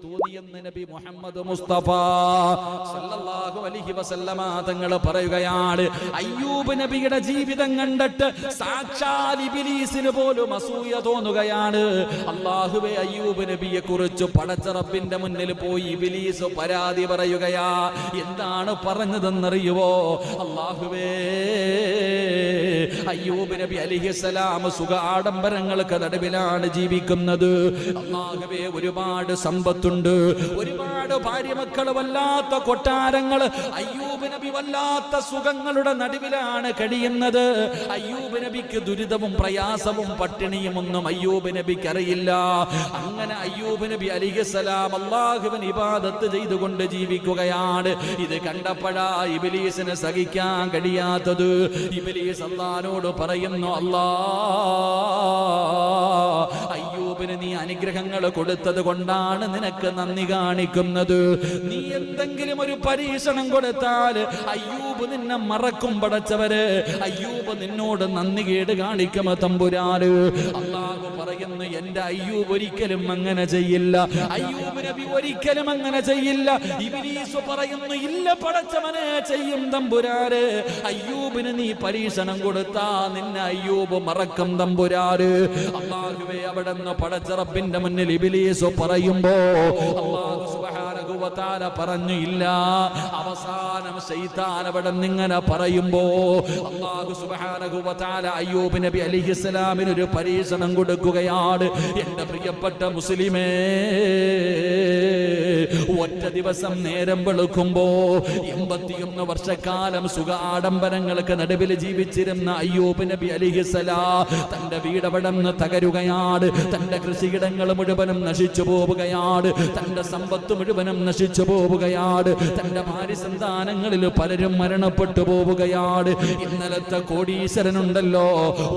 തോന്നിയെന്ന് നബി മുഹമ്മദ് മുസ്തഫ സല്ലല്ലാഹു അലൈഹി വസല്ലമ തങ്ങൾ പറയുകയാണ്. അയ്യൂബ് നബിയുടെ ജീവിതം കണ്ടിട്ട് സാക്ഷാൽ ഇബ്ലീസിന് പോലും അസൂയ തോന്നുകയാണ്. അല്ലാഹുവേ, അയ്യൂബ് നബിയെ കുറിച്ച് പടച്ച റബ്ബിന്റെ മുന്നിൽ പോയി ഇബ്ലീസ് പരാതി പറയുകയാ. എന്താണ് പറഞ്ഞതെന്നറിയുവോ? അല്ലാഹുവേ, അയ്യൂബ് നബി അലൈഹിസ്സലാം സുഖ ആഡംബരങ്ങൾക്ക് നടുവിലാണ് ജീവിക്കുന്നത്. അല്ലാഹുവേ, ഒരുപാട് സമ്പത്തുണ്ട്, ഒരുപാട് ഭാര്യ മക്കൾ, വല്ലാത്ത കൊട്ടാരങ്ങൾ. അയ്യൂബ് നബി വല്ലാത്ത സുഖങ്ങളുടെ നടുവിലാണ് കഴിയുന്നത്. അയ്യൂബ് നബിക്ക് ദുരിതവും പ്രയാസവും പട്ടിണിയും ഒന്നും അയ്യൂബ് നബിക്ക് അറിയില്ല. അങ്ങനെ അയ്യൂബ് നബി അലൈഹിസ്സലാം അല്ലാഹുവിന് ഇബാദത്ത് ചെയ്തുകൊണ്ട് ജീവിക്കുകയാണ്. ഇത് കണ്ടപ്പോഴാ ഇബ്ലീസിന് സഹിക്കാൻ കഴിയാത്തത്. ഇബ്ലീസ് അല്ലാഹുവോട് പറയുന്നു, അല്ലാ, അയ്യൂബിന് നീ അനുഗ്രഹങ്ങൾ കൊടുത്തത് കൊണ്ടാണ് നിനക്ക് നന്ദി കാണിക്കുന്നത്. നീ എന്തെങ്കിലും ഒരു പരീക്ഷണം കൊടുത്താൽ അയ്യൂബ് നിന്നെ മറക്കും പടച്ചവര്. അയ്യൂബ് നിന്നോട് നന്ദി കേട് കാണിക്കും തമ്പുരാന്. അല്ലാഹു പറയുന്നു, എന്റെ അയ്യൂബ് ഒരിക്കലും അങ്ങനെ ചെയ്യില്ല. അയ്യൂബ് നബി ഒരിക്കലും അങ്ങനെ ചെയ്യില്ല. ഇബ്ലീസ് പറയുന്നു, ഇല്ല പടച്ചവനെ, ചെയ്യും തമ്പുരാന്. അയ്യൂബിന് നീ പരീക്ഷണം കൊടുത്താ നിന്നെ അയ്യൂബ് മറക്കും തമ്പുരാന്. അല്ലാഹുവേ, അവിടെന്ന് പടച്ച റബ്ബിന്റെ മുന്നിൽ ഇബ്ലീസ് പറയുമ്പോ അല്ലാഹു സുബ്ഹാനഹു വ തആല പറഞ്ഞു, ഇല്ല. അവസാനം ശൈത്താൻ അവിടെ നിങ്ങനെ പറയുമ്പോ അല്ലാഹു സുബ്ഹാനഹു വ തആല അയ്യൂബ് നബി അലൈഹിസ്സലാമിന് ഒരു പരീക്ഷണം കൊടുക്കുകയാണ്. എന്റെ പ്രിയപ്പെട്ട മുസ്ലിമേ, ഒറ്റ ദിവസം നേരം വെളുക്കുമ്പോ 81 വർഷക്കാലം സുഖ ആഡംബരങ്ങൾക്ക് നടുവിൽ ജീവിച്ചിരുന്ന അയ്യൂബ് നബി അലൈഹിസ്സലാം തന്റെ വീടവിടന്ന് തകരുകയാണ്. തന്റെ കൃഷിയിടങ്ങൾ മുഴുവനും നശിച്ചു പോവുകയാണ്. തന്റെ സമ്പത്ത് മുഴുവനും നശിച്ചു പോവുകയാണ്. തന്റെ ഭാര്യ സന്താനങ്ങളിൽ പലരും മരണപ്പെട്ടു പോവുകയാണ്. ഇന്നലത്തെ കോടീശ്വരനുണ്ടല്ലോ,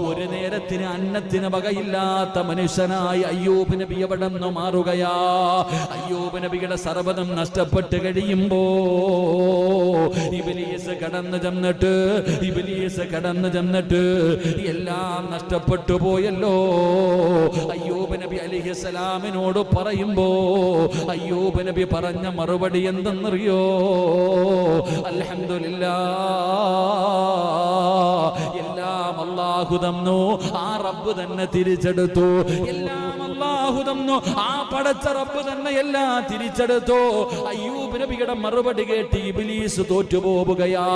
ഒരു നേരത്തിന് അന്നത്തിന് വകയില്ലാത്ത മനുഷ്യനായി അയ്യൂബ് നബി എവിടെന്ന് മാറുകയാ. അയ്യൂബ് നബിയുടെ സർവ്വതും നഷ്ടപ്പെട്ട് കഴിയുമ്പോ ഇബ്ലീസ് കടന്നു ചെന്നിട്ട് എല്ലാം നഷ്ടപ്പെട്ടു പോയല്ലോ അയ്യൂബ് നബി അലൈഹിസ്സലാമിനോട് പറയുമ്പോ അയ്യൂബ് നബി പറഞ്ഞ മറുപടി എന്തെന്നറിയോ? അൽഹംദുലില്ലാഹ്, എല്ലാം അല്ലാഹു തന്നു, ആ റബ്ബ് തന്നെ തിരിച്ചെടുത്തു. എല്ലാം അല്ലാഹു തന്നു, ആ പടച്ച റബ്ബ് തന്നെ എല്ലാം തിരിച്ചെടുത്തു. അയ്യൂബ് നബിയുടെ മറുപടി കേട്ട് ഇബ്ലീസ് തോറ്റുപോവുകയാ.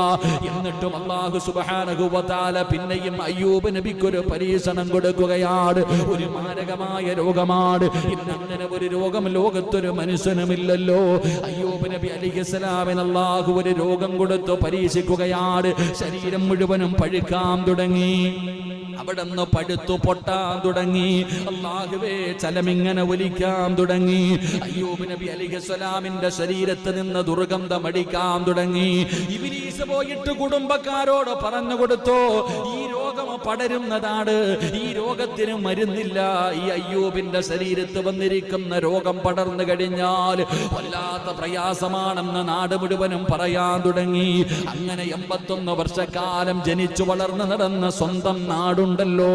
എന്നിട്ടും അല്ലാഹു സുബ്ഹാനഹു വ തആല പിന്നെയും അയ്യൂബ് നബിക്കൊരു പരീക്ഷണം കൊടുക്കുകയാണ്. ഒരു മാരകമായ രോഗമാണ്. ഇന്നങ്ങനെ ഒരു രോഗം ലോകത്തൊരു മനുഷ്യനുമില്ലല്ലോ. അയ്യൂബ് നബി അലൈഹിസ്സലാമിന് അല്ലാഹു ഒരു രോഗം കൊടുത്തു പരീക്ഷിക്കുകയാണ്. ശരീരം മുഴുവനും പഴുക്കാൻ തുടങ്ങി, അവിടുന്ന് പഴുത്തു പൊട്ടാൻ തുടങ്ങി. അല്ലാഹുവേ, ചലമിങ്ങനെ ഒലിക്കാൻ തുടങ്ങി. അയ്യൂബ് നബി അലൈഹിസ്സലാമിന്റെ ശരീരത്ത് നിന്ന് ദുർഗന്ധം അടിക്കാൻ തുടങ്ങി. ഇബ്ലീസ് പോയിട്ട് കുടുംബക്കാരോട് പറഞ്ഞു കൊടുത്തു, ഈ രോഗം പടരുന്നതാണ്, ഈ രോഗത്തിന് മരുന്നില്ല. ഈ അയ്യൂബിന്റെ ശരീരത്ത് വന്നിരിക്കുന്ന രോഗം പടർന്നു കഴിഞ്ഞാൽ വല്ലാത്ത പ്രയാസമാണെന്ന് നാട് മുഴുവനും പറയാൻ തുടങ്ങി. അങ്ങനെ 81 വർഷക്കാലം ജനിച്ചു വളർന്നു നടന്ന സ്വന്തം നാടുണ്ടല്ലോ,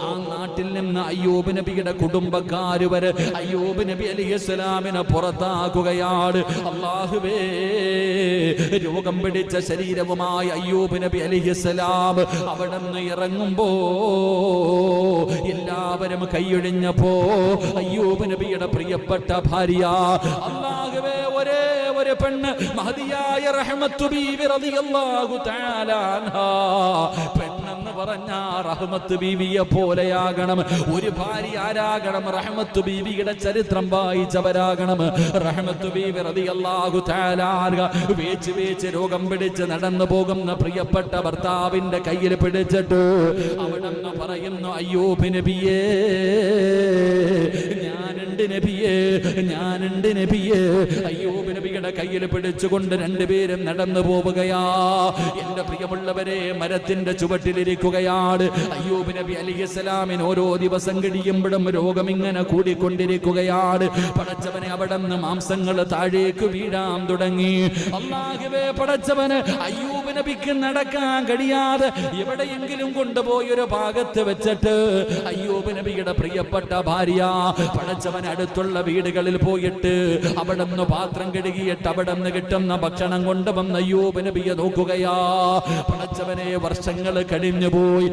ആ നാട്ടിൽ നിന്ന് അയ്യൂബ് നബിയുടെ കുടുംബക്കാര് വരെ അയ്യൂബ് നബി അലൈഹിസ്സലാമിനെ പുറത്താക്കുകയാണ്. അല്ലാഹുവേ, രോഗം പിടിച്ച ശരീരവുമായി അയ്യൂബ് നബി അലൈഹിസ്സലാം അവിടെ നിന്ന് ഇറങ്ങുമ്പോ എല്ലാവരും കൈയൊഴിഞ്ഞപ്പോ അയ്യൂബ് നബിയുടെ പ്രിയപ്പെട്ട ഭാര്യ, അല്ലാഹുവേ, ഒരേ ഒരു പെണ്ണ് മഹദിയായ റഹ്മത്ത് ബീവി റളിയല്ലാഹു തആല അൻഹാ, പെണ്ണെന്ന് പറഞ്ഞ റഹ്മത്ത് ബീവിയെ പോലെയാകണം. ഒരു ഭാര്യ ആരാകണം? റഹ്മത്ത് ബീവിയുടെ ചരിത്രം വായിച്ചവരാകണം. റഹ്മത്ത് ബീവി റളിയല്ലാഹു തആല അൻഹ വേച്ച് രോഗം പിടിച്ച് നടന്നു പോകുന്ന പ്രിയപ്പെട്ട ഭർത്താവിന്റെ കയ്യിൽ പിടിച്ചിട്ട് അവിടെന്ന് പറയുന്നു, അയ്യൂബ് നബിയേ, ഞാനുണ്ട് നബിയേ. അയ്യൂബ് നബിയുടെ കയ്യിൽ പിടിച്ചുകൊണ്ട് രണ്ടുപേരും നടന്നു പോവുകയാ. എന്റെ പ്രിയമുള്ളവരെ, മരത്തിന്റെ ചുവട്ടിലിരിക്കുകയാണ് അയ്യൂബ് നബി അലൈഹിസ്സലാമിന്. ഓരോ ദിവസം കഴിയുമ്പോഴും രോഗം ഇങ്ങനെ കൂടിക്കൊണ്ടിരിക്കുകയാണ്. പടച്ചവനെ, അവിടെ നിന്ന് മാംസങ്ങൾ താഴേക്ക് വീഴാൻ തുടങ്ങി. അല്ലാഹുവേ, പടച്ചവന് അയ്യൂബ് നബിക്ക് നടക്കാൻ കഴിയാതെ എവിടെയെങ്കിലും കൊണ്ടുപോയി ഒരു ഭാഗത്ത് വെച്ചിട്ട് അയ്യൂബ് നബിയുടെ പ്രിയപ്പെട്ട ഭാര്യ പടച്ചവൻ അടുത്തുള്ള വീടുകളിൽ പോയിട്ട് അവിടെ നിന്ന് പാത്രം കഴുകിയിട്ട് അവിടെ നിന്ന് കിട്ടുന്ന ഭക്ഷണം കൊണ്ടുവന്ന് അയ്യൂബ് നബിയെ നോക്കുകയാ. പടച്ചവനെ വർഷങ്ങൾ കഴിഞ്ഞുപോയി.